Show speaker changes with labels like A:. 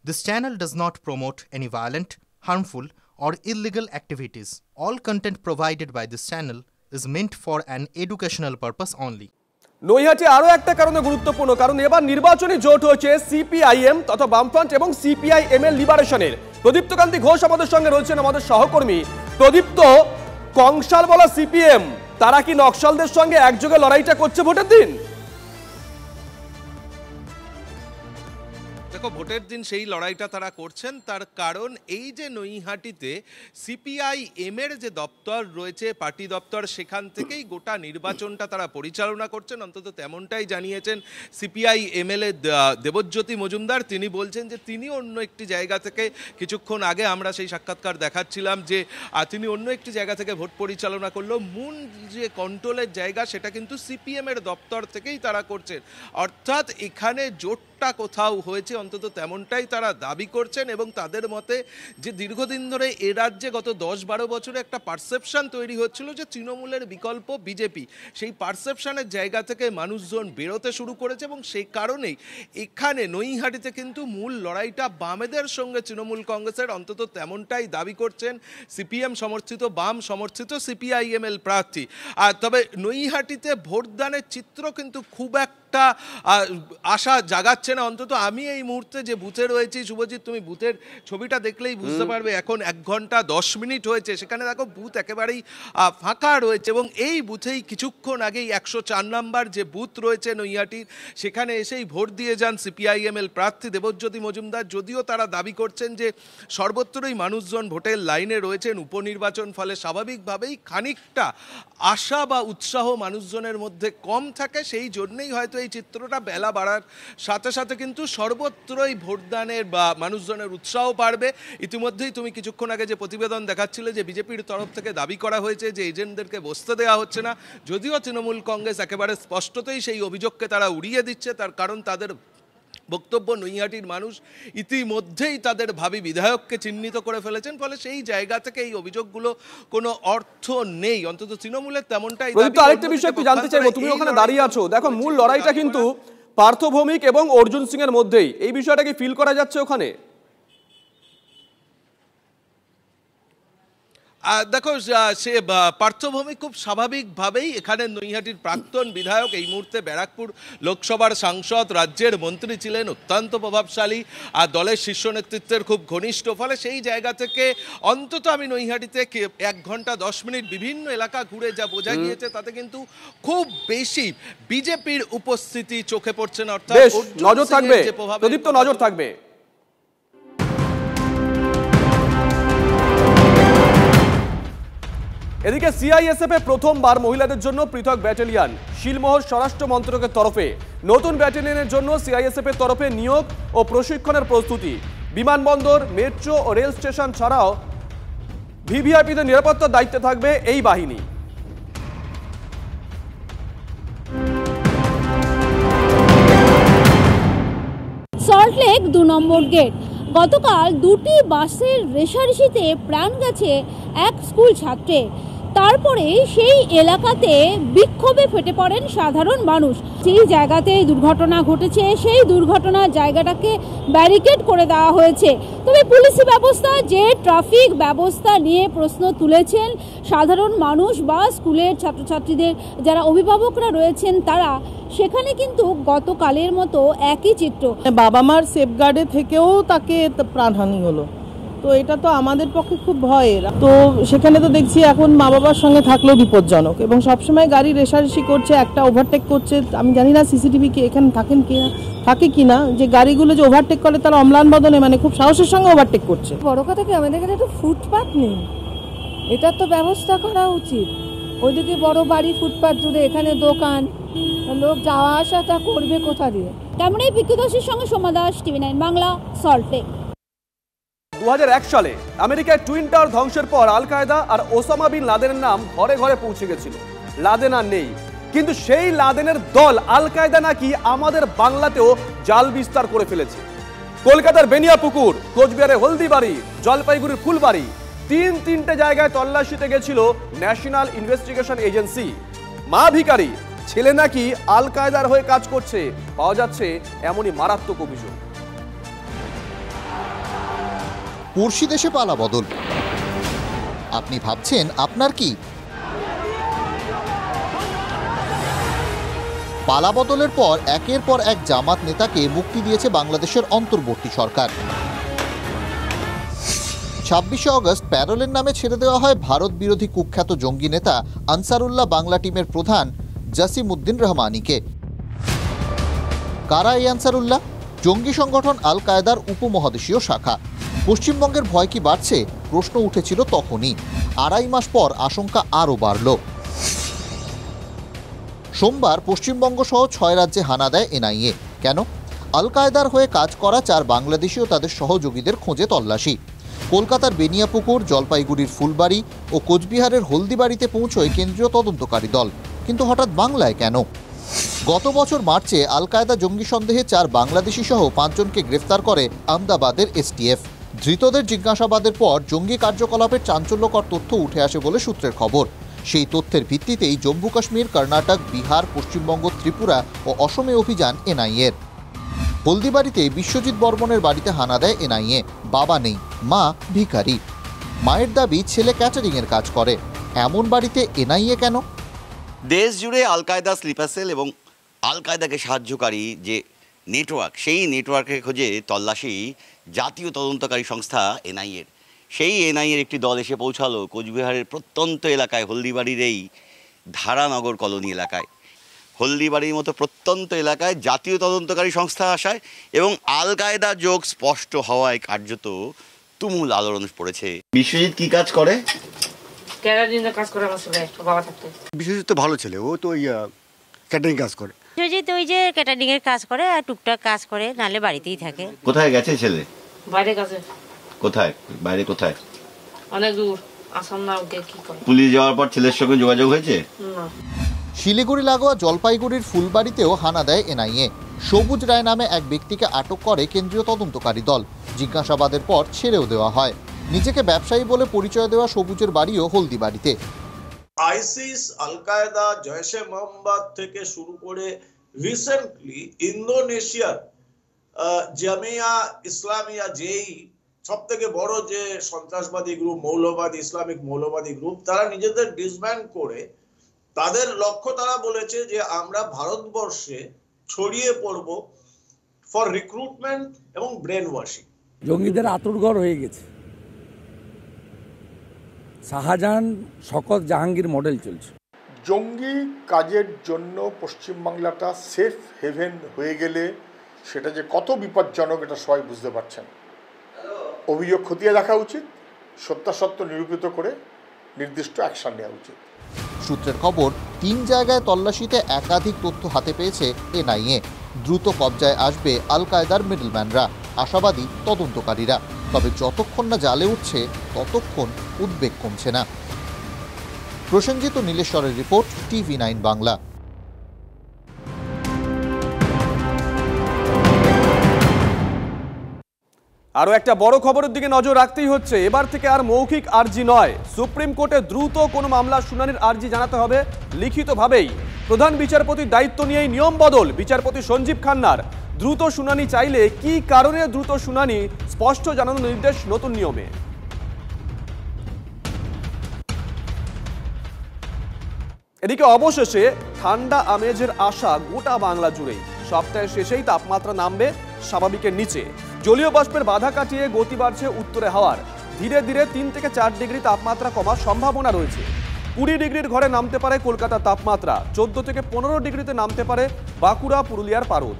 A: This channel does not promote any violent, harmful, or illegal activities. All content provided by this channel is meant for an educational purpose only.
B: Naihati আরো একটা কারণে গুরুত্বপূর্ণ, কারণ এবার নির্বাচনী জোট হয়েছে সিপিআইএম তথা বামফ্রন্ট এবং সিপিআইএম এর লিবারেশনের। প্রদীপ্ত কান্তি ঘোষ আমাদের সঙ্গে রয়েছেন, আমাদের সহকর্মী। প্রদীপ্ত, কংসাল বলা সিপিএম তারা কি নকশালদের সঙ্গে একযোগে লড়াইটা করছে ভোটের দিন?
C: দেখো, ভোটের দিন সেই লড়াইটা তারা করছেন, তার কারণ এই যে নৈহাটিতে সিপিআইএম এর যে দপ্তর রয়েছে, পার্টি দপ্তর, সেখান থেকেই গোটা নির্বাচনটা তারা পরিচালনা করছেন। অন্তত তেমনটাই জানিয়েছেন সিপিআইএম এর দেবজ্যোতি মজুমদার। তিনি বলছেন যে তিনি অন্য একটি জায়গা থেকে, কিছুক্ষণ আগে আমরা সেই সাক্ষাৎকার দেখাচ্ছিলাম যে তিনি অন্য একটি জায়গা থেকে ভোট পরিচালনা করলো, মূল যে কন্ট্রোলের জায়গা সেটা কিন্তু সিপিএম এর দপ্তর থেকেই তারা করছেন। অর্থাৎ এখানে জোটটা কোথাও হয়েছে, অন্তত তেমনটাই তারা দাবি করছেন। এবং তাদের মতে যে দীর্ঘদিন ধরে এ রাজ্যে গত 10-12 বছরে একটা পারসেপশন তৈরি হচ্ছিল যে তৃণমূলের বিকল্প বিজেপি, সেই পারসেপশনের জায়গা থেকে মানুষজন বেরোতে শুরু করেছে। এবং সেই কারণেই এখানে নৈহাটিতে কিন্তু মূল লড়াইটা বামেদের সঙ্গে তৃণমূল কংগ্রেসের, অন্তত তেমনটাই দাবি করছেন সিপিএম সমর্থিত, বাম সমর্থিত সিপিআইএমএল প্রার্থী। তবে নৈহাটিতে ভোটদানের চিত্র কিন্তু খুব একটা আশা জাগাচ্ছে না। অন্তত আমি এই মুহূর্তে যে বুথে রয়েছি, শুভজিৎ, তুমি বুথের ছবিটা দেখলেই বুঝতে পারবে এখন 1 ঘন্টা 10 মিনিট হয়েছে। সেখানে দেখো বুথ একেবারেই ফাঁকা রয়েছে। এবং এই বুথেই কিছুক্ষণ আগেই 104 নম্বর যে বুথ রয়েছে নৈহাটির, সেখানে এসেই ভোট দিয়ে যান সিপিআইএমএল প্রার্থী দেবজ্যোতি মজুমদার। যদিও তারা দাবি করছেন যে সর্বত্রই মানুষজন ভোটের লাইনে রয়েছেন, উপনির্বাচন, ফলে স্বাভাবিকভাবেই খানিকটা আশা বা উৎসাহ মানুষজনের মধ্যে কম থাকে। সেই জন্যই হয়তো এই চিত্রটা বেলা বাড়ার সাথে সাথে কিন্তু সর্বত্রই ভোটদানের বা মানুষজনের উৎসাহ বাড়বে। ইতিমধ্যেই তুমি কিছুক্ষণ আগে যে প্রতিবেদন দেখাচ্ছিলে যে বিজেপির তরফ থেকে দাবি করা হয়েছে যে এজেন্টদেরকে বসতে দেওয়া হচ্ছে না, যদিও তৃণমূল কংগ্রেস একেবারে স্পষ্টতই সেই অভিযোগকে তারা উড়িয়ে দিচ্ছে। তার কারণ তাদের বক্তব্য, নৈহাটির মানুষ ইতিমধ্যেই তাদের ভাবী বিধায়ককে চিহ্নিত করে ফেলেছেন, ফলে সেই জায়গা থেকে এই অভিযোগগুলো কোনো অর্থ নেই, অন্তত তৃণমূলের তেমনটাই।
B: আরেকটা বিষয় একটু জানতে চাইবো, তুমি ওখানে দাঁড়িয়ে আছো, দেখো মূল লড়াইটা কিন্তু পার্থ ভৌমিক এবং অর্জুন সিং এর মধ্যেই। এই বিষয়টা কি ফিল করা যাচ্ছে ওখানে?
C: দেখো, সে পার্থভূমি খুব স্বাভাবিকভাবেই এখানে নৈহাটির প্রাক্তন বিধায়ক, এই মুহূর্তে ব্যারাকপুর লোকসভার সাংসদ, রাজ্যের মন্ত্রী ছিলেন, অত্যন্ত প্রভাবশালী, আর দলের শীর্ষ নেতৃত্বের খুব ঘনিষ্ঠ। ফলে সেই জায়গা থেকে অন্তত আমি নৈহাটিতে 1 ঘন্টা 10 মিনিট বিভিন্ন এলাকা ঘুরে যা বোঝা গিয়েছে, তাতে কিন্তু খুব বেশি বিজেপির উপস্থিতি চোখে পড়ছে না। অর্থাৎ
B: নজর থাকবে, প্রদীপ্ত নজর থাকবে। এদিকে সিআইএসএফ এ প্রথমবার মহিলাদের জন্য পৃথক ব্যাটালিয়ন, শিলমোহর স্বরাষ্ট্র মন্ত্রকের তরফে নতুন ব্যাটালিয়নের জন্য সিআইএসএফ এর তরফে নিয়োগ ও প্রশিক্ষণের প্রস্তুতি। বিমানবন্দর, মেট্রো ও রেল স্টেশন ছাড়াও ভিভিআইপিদের নিরাপত্তার দায়িত্বে থাকবে এই বাহিনী।
D: সল্টলেক 2 নম্বর গেট। গতকাল 2টি বাসের রেষারেষিতে প্রাণ গেছে এক স্কুল ছাত্রের। তারপরে সেই এলাকাতে বিক্ষোভে ফেটে পড়েন সাধারণ মানুষ। যেই জায়গাতে দুর্ঘটনা ঘটেছে সেই দুর্ঘটনার জায়গাটাকে ব্যারিকেড করে দেওয়া হয়েছে। তবে পুলিশি ব্যবস্থা, যে ট্রাফিক ব্যবস্থা নিয়ে প্রশ্ন তুলেছেন সাধারণ মানুষ বা স্কুলের ছাত্রছাত্রীদের যারা অভিভাবকরা রয়েছেন তারা, সেখানে কিন্তু গতকালের মতো একই চিত্র।
E: বাবা মার সেফগার্ডে থেকেও তাকে প্রাণহানি হলো, তো এটা তো আমাদের পক্ষে খুব ভয়ের। তো সেখানে তো দেখছি এখন মা বাবার সঙ্গে থাকলেও বিপজ্জনক, এবং সবসময় গাড়ি রেষারেষি করছে, একটা ওভারটেক করছে। আমি জানি না সিসিটিভি কি এখানে থাকে কিনা, যে গাড়িগুলো যে ওভারটেক করে তারা অম্লান বদনে মানে খুব সাহসের সঙ্গে ওভারটেক করছে।
F: বড় কথা কি, আমাদের এখানে তো ফুটপাথ নেই, এটার তো ব্যবস্থা করা উচিত। ওইদিকে বড় বাড়ি, ফুটপাথ জুড়ে, এখানে দোকান, লোক যাওয়া আসা তা করবে কোথা দিয়ে?
D: তেমনই বিক্ষুদাসের সঙ্গে সোমা দাস, TV9 বাংলা, সল্টলেক।
B: 2001 সালে আমেরিকায় টুইন টাওয়ার ধ্বংসের পর আল কায়দা আর ওসামা বিন লাদেনের নাম ঘরে ঘরে পৌঁছে গেছিল। লাদেন আর নেই, কিন্তু সেই লাদেনের দল আল কায়দা নাকি আমাদের বাংলাতেও জাল বিস্তার করে ফেলেছে। কলকাতার বেনিয়াপুকুর, কোচবিহারের হলদিবাড়ি, জলপাইগুড়ির ফুলবাড়ি, 3-3টে জায়গায় তল্লাশিতে গেছিল ন্যাশনাল ইনভেস্টিগেশন এজেন্সি। মা ভিখারি ছেলে নাকি আল কায়দার হয়ে কাজ করছে, পাওয়া যাচ্ছে এমনই মারাত্মক অভিযোগ।
G: পড়শি দেশে পালা বদল। আপনি ভাবছেন আপনার কি? পালা বদলের পর একের পর এক জামাত নেতাকে মুক্তি দিয়েছে বাংলাদেশের অন্তর্বর্তী সরকার। 26শে আগস্ট প্যারোলের নামে ছেড়ে দেওয়া হয় ভারত বিরোধী কুখ্যাত জঙ্গি নেতা আনসারুল্লাহ বাংলা টিমের প্রধান জাসিমউদ্দিন রহমানিকে। কারা এই আনসারুল্লাহ? জঙ্গি সংগঠন আল কায়দার উপমহাদেশীয় শাখা। পশ্চিমবঙ্গের ভয় কি বাড়ছে? প্রশ্ন উঠেছিল তখনই। 2.5 মাস পর আশঙ্কা আরও বাড়ল। সোমবার পশ্চিমবঙ্গ সহ 6 রাজ্যে হানা দেয় এনআইএ। কেন? আল কায়দার হয়ে কাজ করা 4 বাংলাদেশি ও তাদের সহযোগীদের খোঁজে তল্লাশি। কলকাতার বেনিয়াপুকুর, জলপাইগুড়ির ফুলবাড়ি ও কোচবিহারের হলদিবাড়িতে পৌঁছয় কেন্দ্রীয় তদন্তকারী দল। কিন্তু হঠাৎ বাংলায় কেন? গত বছর মার্চে আল কায়দা জঙ্গি সন্দেহে 4 বাংলাদেশি সহ 5 জনকে গ্রেফতার করে আহমেদাবাদের এসটিএফ। ধৃতদের জিজ্ঞাসাবাদের পর জঙ্গি কার্যকলাপের চাঞ্চল্যকর তথ্য উঠে আসে বলে সূত্রের খবর। সেই তথ্যের ভিত্তিতেই জম্মু কাশ্মীর, কর্ণাটক, বিহার, পশ্চিমবঙ্গ, ত্রিপুরা ও অসমে অভিযান এনআইএর। হলদিবাড়িতে বিশ্বজিৎ বর্মনের বাড়িতে হানা দেয় এনআইএ। বাবা নেই, মা ভিখারি। মায়ের দাবি ছেলে ক্যাটারিংয়ের কাজ করে। এমন বাড়িতে এনআইএ কেন?
H: দেশ জুড়ে আল কায়দা স্লিপার সেল এবং আল কায়দাকে সাহায্যকারী যে নেটওয়ার্ক, সেই নেটওয়ার্কের খোঁজে তল্লাশি জাতীয় তদন্তকারী সংস্থা এনআইএর। সেই এনআইএর একটি দল এসে পৌঁছালো কোচবিহারের প্রত্যন্ত এলাকায়, হলদিবাড়ির এই ধারানগর কলোনি এলাকায়। হলদিবাড়ির মতো প্রত্যন্ত এলাকায় জাতীয় তদন্তকারী সংস্থা আসায় এবং আল কায়দা যোগ স্পষ্ট হওয়ায় কার্যত তুমুল আলোড়ন পড়েছে। বিশ্বজিৎ কি কাজ করে?
I: কাজ করে আমার ছেলে, বাবা থাকতে।
J: বিশ্বজিৎ তো ভালো ছেলে, ও তো ক্যাটারিং কাজ করে।
I: বিশ্বজিৎ ওই যে ক্যাটারিং এর কাজ করে আর টুকটাক কাজ করে, নালে বাড়িতেই থাকে।
H: কোথায় গেছে ছেলে?
I: বাইরে গেছে।
H: কোথায়? বাইরে কোথায়?
I: অনেক দূর, আসাম না ওকে কি করে।
H: পুলিশ যাওয়ার পর ছেলের সঙ্গে যোগাযোগ হয়েছে?
I: না।
G: শিলিগুড়ি লাগোয়া জলপাইগুড়ির ফুলবাড়িতেও হানা দেয় এনআইএ। সবুজ রায় নামে এক ব্যক্তিকে আটক করে কেন্দ্রীয় তদন্তকারী দল। জিজ্ঞাসাবাদের পর ছেড়েও দেওয়া হয়। নিজেকে ব্যবসায়ী বলে পরিচয় দেওয়া সবুজের বাড়িও হলদিবাড়িতে।
K: আইসিস, আল কায়দা, জয়শে মোহাম্মদ থেকে শুরু করে রিসেন্টলি ইন্দোনেশিয়ার জামিয়া ইসলামিয়া, যেই সব থেকে বড় যে সন্ত্রাসবাদী গ্রুপ, মৌলবাদী ইসলামিক মৌলবাদী গ্রুপ, তারা নিজেদের ডিসব্যান্ড করে তাদের লক্ষ্য তারা বলেছে যে আমরা ভারতবর্ষে ছড়িয়ে পড়ব ফর রিক্রুটমেন্ট এবং ব্রেন ওয়াশিং।
L: জঙ্গিদের আতুরঘর হয়ে গেছে। শাহজাহান, শকত, জাহাঙ্গীর মডেল চলছে।
M: জঙ্গি কাজের জন্য পশ্চিমবাংলাটা সেফ হেভেন হয়ে গেলে সেটা যে কত বিপজ্জনক এটা সবাই বুঝতে পারছেন। অভিযোগ খতিয়ে দেখা উচিত, সত্যাসত্য নিরূপিত করে নির্দিষ্ট অ্যাকশন নেওয়া উচিত।
G: সূত্রের খবর, 3 জায়গায় তল্লাশিতে একাধিক তথ্য হাতে পেয়েছে এনআইএ। দ্রুত কবজায় আসবে আল কায়দার মিডলম্যানরা, আশাবাদী তদন্তকারীরা। তবে যতক্ষণ না জালে উঠছে ততক্ষণ উদ্বেগ কমছে না। প্রসেনজিৎ ও নীলেশ্বরের রিপোর্ট, TV9 বাংলা।
B: আরও একটা বড় খবরের দিকে নজর রাখতেই হচ্ছে। এবার থেকে আর মৌখিক আর্জি নয়, সুপ্রিম কোর্টে দ্রুত কোনো মামলার শুনানির আর্জি জানাতে হবে লিখিতভাবেই। প্রধান বিচারপতির দায়িত্ব নিয়েই নিয়ম বদল বিচারপতি সঞ্জীব খান্নার। দ্রুত শুনানি চাইলে কি কারণে দ্রুত শুনানি স্পষ্ট জানানোর নির্দেশ নতুন নিয়মে। এদিকে অবশেষে ঠান্ডা আমেজের আশা গোটা বাংলা জুড়েই। সপ্তাহের শেষেই তাপমাত্রা নামবে স্বাভাবিকের নিচে। জলীয় বাষ্পের বাধা কাটিয়ে গতি বাড়ছে উত্তরে হাওয়ার। ধীরে ধীরে 3 থেকে 4 ডিগ্রি তাপমাত্রা কমার সম্ভাবনা রয়েছে। 20 ডিগ্রির ঘরে নামতে পারে কলকাতার তাপমাত্রা, 14 থেকে 15 ডিগ্রিতে নামতে পারে বাঁকুড়া, পুরুলিয়ার পারদ।